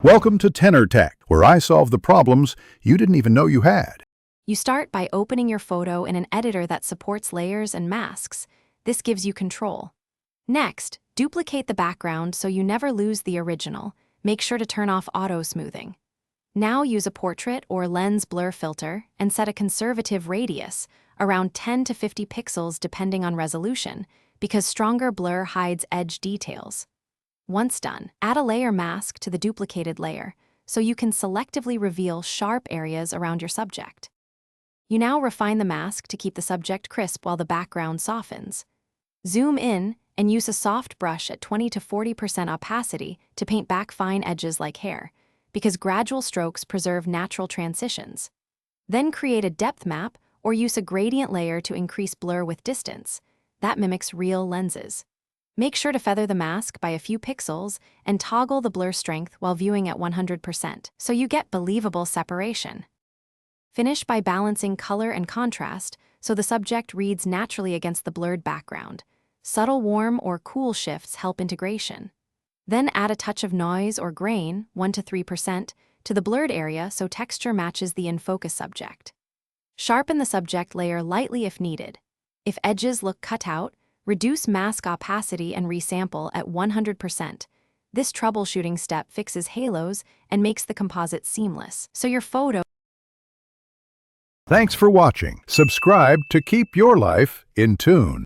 Welcome to Tenor Tech, where I solve the problems you didn't even know you had. You start by opening your photo in an editor that supports layers and masks. This gives you control. Next, duplicate the background so you never lose the original. Make sure to turn off auto smoothing. Now use a portrait or lens blur filter and set a conservative radius, around 10 to 50 pixels depending on resolution, because stronger blur hides edge details. Once done, add a layer mask to the duplicated layer so you can selectively reveal sharp areas around your subject. You now refine the mask to keep the subject crisp while the background softens. Zoom in and use a soft brush at 20 to 40% opacity to paint back fine edges like hair, because gradual strokes preserve natural transitions. Then create a depth map or use a gradient layer to increase blur with distance. That mimics real lenses. Make sure to feather the mask by a few pixels and toggle the blur strength while viewing at 100% so you get believable separation. Finish by balancing color and contrast so the subject reads naturally against the blurred background. Subtle warm or cool shifts help integration. Then add a touch of noise or grain, 1 to 3%, to the blurred area so texture matches the in-focus subject. Sharpen the subject layer lightly if needed. If edges look cut out, reduce mask opacity and resample at 100%. This troubleshooting step fixes halos and makes the composite seamless, so your photo. Thanks for watching. Subscribe to keep your life in tune.